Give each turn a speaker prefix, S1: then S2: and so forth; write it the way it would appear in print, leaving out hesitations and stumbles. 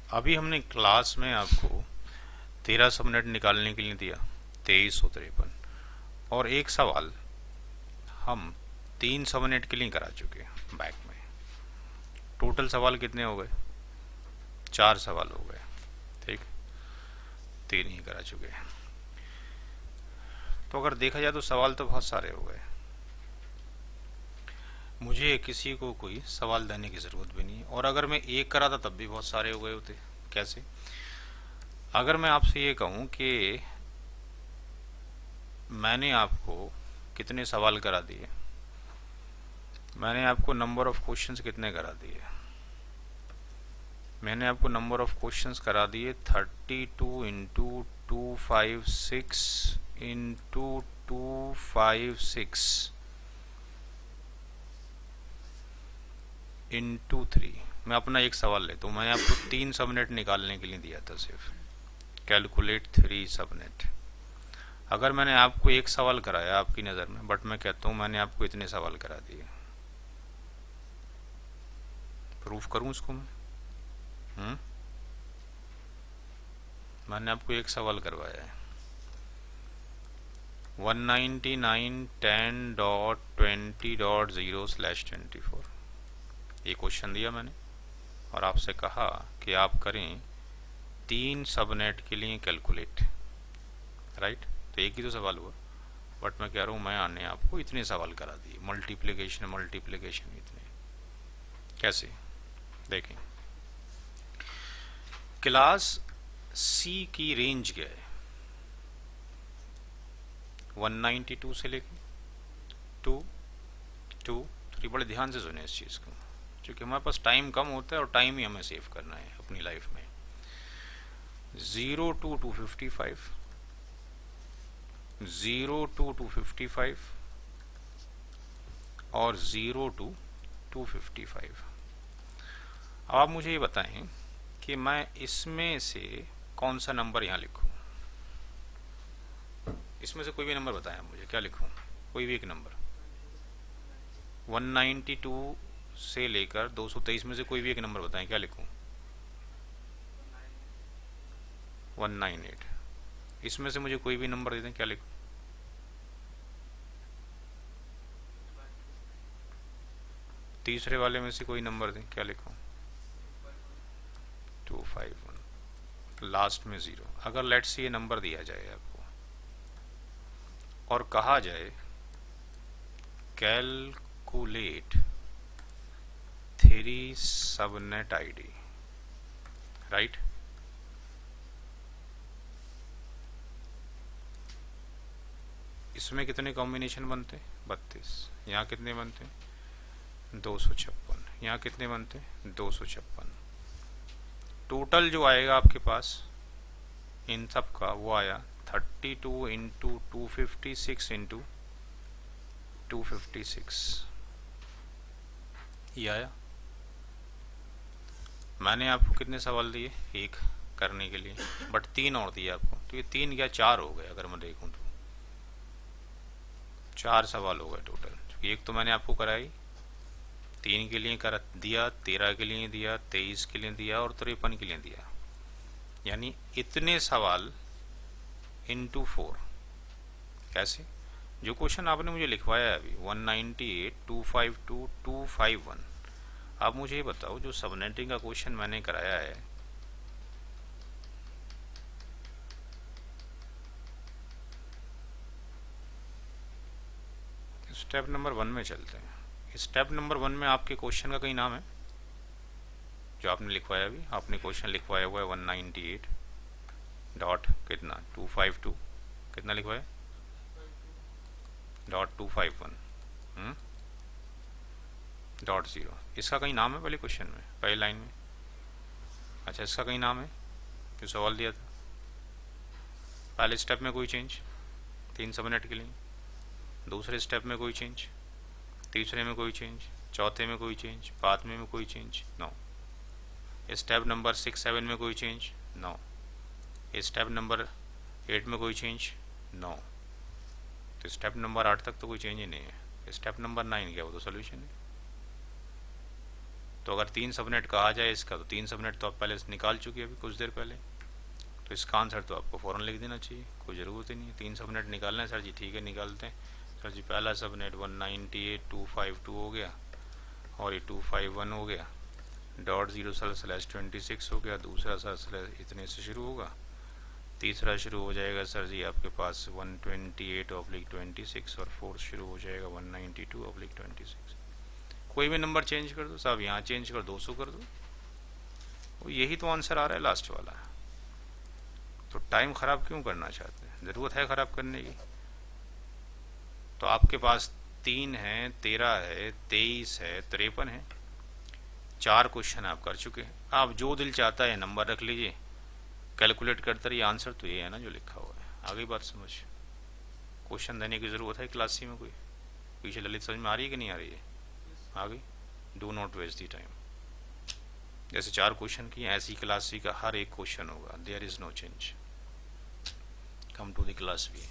S1: अभी हमने क्लास में आपको 13 सबनेट निकालने के लिए दिया, 2353, और एक सवाल हम 3 सबनेट के लिए करा चुके हैं बैक में। टोटल सवाल कितने हो गए? 4 सवाल हो गए। ठीक, 3 ही करा चुके हैं। तो अगर देखा जाए तो सवाल तो बहुत सारे हो गए। मुझे किसी को कोई सवाल देने की ज़रूरत भी नहीं, और अगर मैं एक करा था तब भी बहुत सारे हो गए होते। कैसे? अगर मैं आपसे ये कहूँ कि मैंने आपको कितने सवाल करा दिए, मैंने आपको नंबर ऑफ क्वेश्चंस कितने करा दिए? मैंने आपको नंबर ऑफ क्वेश्चंस करा दिए 32 इंटू 256 इंटू 256 इंटू 3। मैं अपना एक सवाल लेता हूँ, मैंने आपको 3 सबनेट निकालने के लिए दिया था सिर्फ। Calculate 3 subnet. अगर मैंने आपको एक सवाल कराया आपकी नज़र में, बट मैं कहता हूँ मैंने आपको इतने सवाल करा दिए, प्रूफ करूँ इसको मैं? मैंने आपको एक सवाल करवाया है, 199.10.20.0/24। ये क्वेश्चन दिया मैंने और आपसे कहा कि आप करें 3 सबनेट के लिए कैलकुलेट। राइट, तो एक ही तो सवाल हुआ, बट मैं कह रहा हूँ मैंने आपको इतने सवाल करा दिए, मल्टीप्लिकेशन मल्टीप्लिकेशन इतने। कैसे? देखें, क्लास सी की रेंज क्या है? 192 से लेकर 2 2 3। बड़े ध्यान से सुने इस चीज़ को, क्योंकि हमारे पास टाइम कम होता है और टाइम ही हमें सेव करना है अपनी लाइफ में। 0 to 255, 0 to 255 और 0 to 255। अब आप मुझे ये बताएं कि मैं इसमें से कौन सा नंबर यहाँ लिखूं? इसमें से कोई भी नंबर बताएं मुझे, क्या लिखूं? कोई भी एक नंबर। 192 से लेकर 223 में से कोई भी एक नंबर बताएं, क्या लिखूं? 198। इसमें से मुझे कोई भी नंबर दे दें, क्या लिखूं? तीसरे वाले में से कोई नंबर दें, क्या लिखूं? 251। लास्ट में 0। अगर लेट्स से ये नंबर दिया जाए आपको और कहा जाए कैलकुलेट 3 सबनेट आईडी, राइट? इसमें कितने कॉम्बिनेशन बनते? 32। यहाँ कितने बनते? 256। यहाँ कितने बनते? 256। टोटल जो आएगा आपके पास इन सब का वो आया 32 इंटू 256 ये आया। मैंने आपको कितने सवाल दिए एक करने के लिए, बट 3 और दिए आपको, तो ये 3 या 4 हो गए अगर मैं देखूं तो। 4 सवाल हो गए टोटल, क्योंकि एक तो मैंने आपको कराई 3 के लिए कर दिया, 13 के लिए दिया, 23 के लिए दिया और 53 के लिए दिया। यानी इतने सवाल इंटू 4। कैसे? जो क्वेश्चन आपने मुझे लिखवाया है अभी 198, 252, 251, आप मुझे ये बताओ जो सबनेटिंग का क्वेश्चन मैंने कराया है, स्टेप नंबर 1 में चलते हैं। स्टेप नंबर 1 में आपके क्वेश्चन का कहीं नाम है जो आपने लिखवाया? अभी आपने क्वेश्चन लिखवाया हुआ है 198 डॉट कितना 252, कितना लिखवाया? .251 डॉट 0। इसका कहीं नाम है पहले क्वेश्चन में, पहली लाइन में? अच्छा, इसका कहीं नाम है जो सवाल दिया था? पहले स्टेप में कोई चेंज 3 सबनेट के लिए, दूसरे स्टेप में कोई चेंज, तीसरे में कोई चेंज, चौथे में कोई चेंज, पांचवें में कोई चेंज, नो। स्टेप नंबर 6 7 में कोई चेंज, नो। स्टेप नंबर 8 में कोई चेंज, नो। तो स्टेप नंबर 8 तक तो कोई चेंज ही नहीं है। स्टेप नंबर 9 क्या, वो तो सोल्यूशन है। तो अगर 3 सबनेट कहा जाए इसका, तो 3 सबनेट तो आप पहले से निकाल चुके हैं अभी कुछ देर पहले, तो इसका आंसर तो आपको फ़ौरन लिख देना चाहिए, कोई ज़रूरत ही नहीं है 3 सबनेट निकालना है। सर जी ठीक है निकालते हैं। सर जी पहला सबनेट 198.252 हो गया और ये 251 हो गया, .0/26 हो गया, दूसरा सर इतने से शुरू होगा, तीसरा शुरू हो जाएगा सर जी आपके पास 128/26 और फोर्थ शुरू हो जाएगा 192/26। कोई भी नंबर चेंज कर दो साहब, यहाँ चेंज कर 200 कर दो, वो यही तो आंसर आ रहा है लास्ट वाला। तो टाइम ख़राब क्यों करना चाहते हैं, ज़रूरत है ख़राब करने की? तो आपके पास 3 है, 13 है, 23 है, 53 है, 4 क्वेश्चन आप कर चुके हैं। आप जो दिल चाहता है नंबर रख लीजिए, कैलकुलेट करते रहिए, आंसर तो ये है ना जो लिखा हुआ है। आगे बात समझ, क्वेश्चन देने की ज़रूरत है क्लास सी में कोई? पीछे ललित समझ में आ रही है कि नहीं आ रही है? आ गई? Do not waste the time. जैसे 4 क्वेश्चन किए, ऐसी क्लास सी का हर एक क्वेश्चन होगा, there is no change. Come to the class B.